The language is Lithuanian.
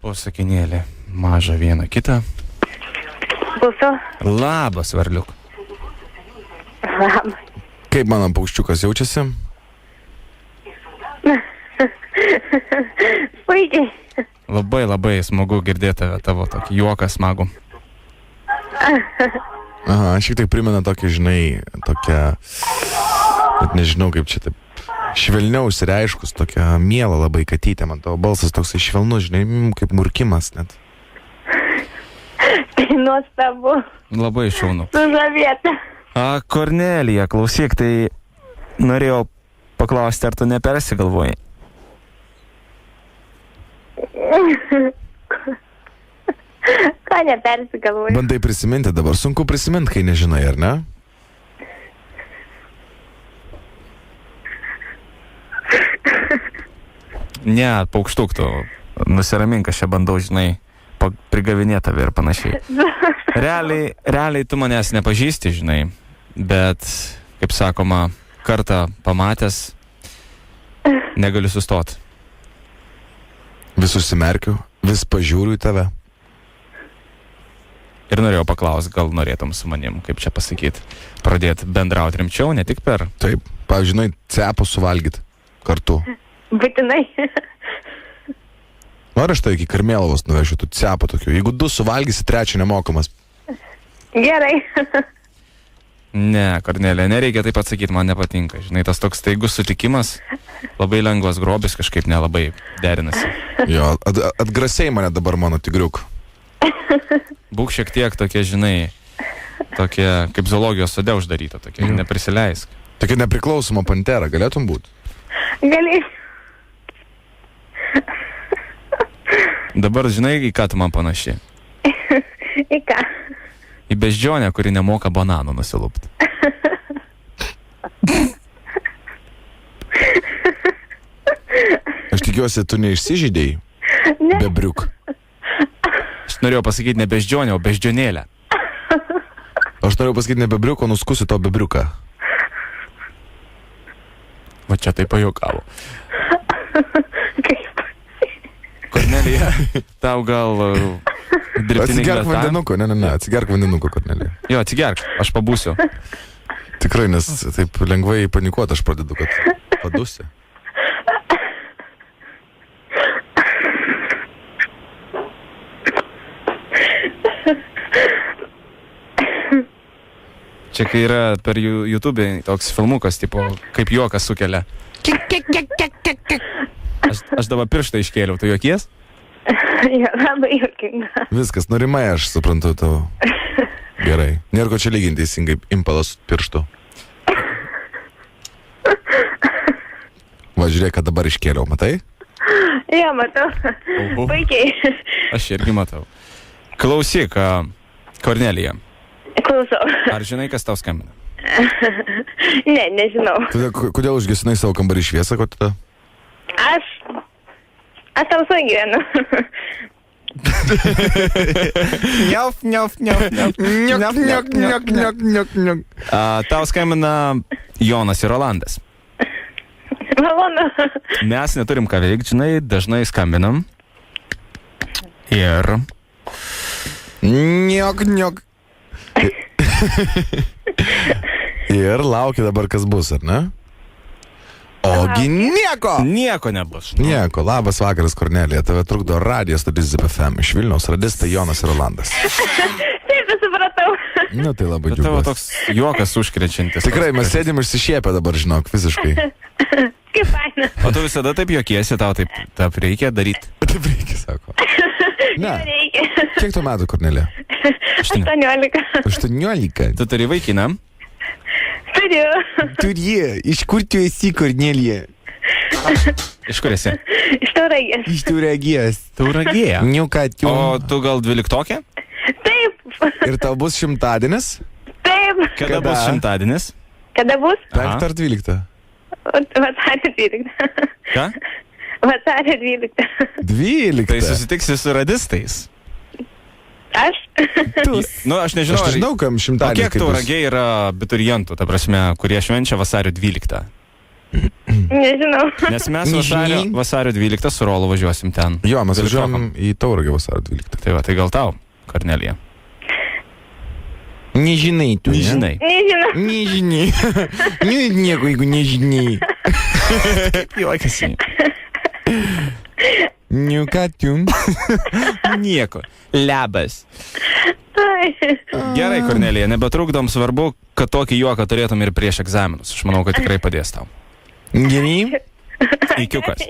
Po sakinėlį. Mažą vieną kitą. Klauso. Labas, varliuk. Labas. Kaip mano paukščiukas jaučiasi? Puikiai. Labai labai smagu girdėti tavo tokį juoką smagų. Aha, šiek tiek primena tokį, žinai, tokią, net nežinau kaip čia taip, švelniau išsireiškus, tokia miela labai katytė, man tavo balsas toksai švelnus, žinai, kaip murkimas net. Tai nuostabu. Labai šaunu. Sužavėta. Kornelija, klausyk, tai norėjau paklausti, ar tu nepersigalvoji? Ką nepersigalvoju? Bandai prisiminti dabar, sunku prisiminti, kai nežinai, ar ne? Ne, paukštuk tu, nusiramink, aš čia bandau, žinai, prigavinėti tave ir panašiai. Realiai tu manęs nepažįsti, žinai, bet, kaip sakoma, kartą pamatęs, negaliu sustoti. Vis užsimerkiu, vis pažiūriu į tave. Ir norėjau paklausti, gal norėtum su manim, kaip čia pasakyti, pradėti bendrauti rimčiau, ne tik per... Taip, pavyzdžiui, cepų suvalgyti kartu. Būtinai. Nori aš tai iki Karmėlavos nuvešiu, tu cepą tokiu. Jeigu 2 suvalgysi, 3 nemokamas. Gerai. Ne, Kornelija, nereikia taip atsakyti, man nepatinka. Žinai, tas toks staigus sutikimas, labai lengvas grobis, kažkaip nelabai derinasi. Jo, atgrasiai mane dabar mano tigriuk. Būk šiek tiek tokie, žinai, tokie kaip zoologijos sode uždaryta, tokie, neprisileisk. Tokia nepriklausoma pantera, galėtum būti? Gali. Dabar žinai, į ką tu man panaši? Į ką? Į beždžionę, kuri nemoka bananų nusilupti. Aš tikiuosi, tu neišsižydėjai? Ne. Bebriuk. Aš norėjau pasakyti ne beždžionę, o beždžionėlę. Aš norėjau pasakyti ne bebriuk, o nuskusiu to bebriuką. Va čia tai pajuokavo. Kaip? Kornelija, tau gal dirbtinį Atsigerk kvėpavimą? vandenuko, ne, atsigerk vandenuko, Kornelija. Jo, atsigerk, aš pabūsiu. Tikrai, nes taip lengvai panikuoti aš pradedu, kad padusi. Čia kai yra per YouTube toks filmukas, tipo, kaip juokas sukelia. Aš dabar pirštą iškėliau, tu juokies? Jo, labai juokinga. Viskas, norimai aš suprantu tavo. Gerai. Nėra ko čia lyginti teisingai impalas pirštų. Va, žiūrėk, kad dabar iškėliau, matai? Jo, matau. Oho. Puikiai. Aš irgi matau. Klausyk, Kornelija, Klausau. ar žinai, kas tau skambina? Ne, nežinau. Tada kodėl užgesinai savo kambarį šviesą, ko tada? Aš tamsoj gyvenu. Tau skambina Jonas ir Rolandas. Malonu. Mes neturim ką veikti, žinai, dažnai skambinam. Ir... Niok. Ir laukia dabar, kas bus, ar ne? Ogi nieko! Nieko nebus. Nieko. Labas vakaras, Kornelija. Tave trukdo radijas stotis ZFM iš Vilniaus. Radistai Jonas ir Rolandas. Taip, supratau. Nu, tai labai Bet tavo džiugu. toks juokas užkrečiantis. Tikrai, mes sėdim išsišiepę dabar, žinok, fiziškai. Kaip faina. O tu visada taip juokiesi, tau taip reikia daryti. Taip reikia, sako. Ne. Reikia. Kiek tu metų, Kornelija? 18. 18. Tu turi vaikiną? Turiu. Turi. Iš kur tu esi, Kornelija? Iš kur esi? Iš Tauragės. Iš Tauragės. Tauragėje. Niuka, O tu gal 12-okė? Taip. Ir tau bus 100-adienis? Taip. Kada Kada? bus 100-adienis? Kada bus? 5 ar 12? Vasario 12. Ką? Vasario 12. 12. Tai susitiksi su radistais. Aš? Nu, aš nežinau. Aš nežinau, kam O 100-adienis. kiek Tauragėje yra abiturientų, ta prasme, kurie švenčia vasario 12? Nežinau. Nes mes Nežinai. vasario 12 su Rolu važiuosim ten. Jo, mes Gali važiuojam į Tauragę vasario 12. Tai va, tai gal tau, Kornelija. Nežinai tu, ne? Nežinai. Nežinau. Nežinai. Nu, nieko, jeigu nežinai. Juokasi. Nu, ką tu? Nieko. Lebas. Ai. Gerai, Kornelija, nebetrukdom, svarbu, kad tokį juoką turėtum ir prieš egzaminus. Aš manau, kad tikrai padės tau. Gerai? Ikiukas.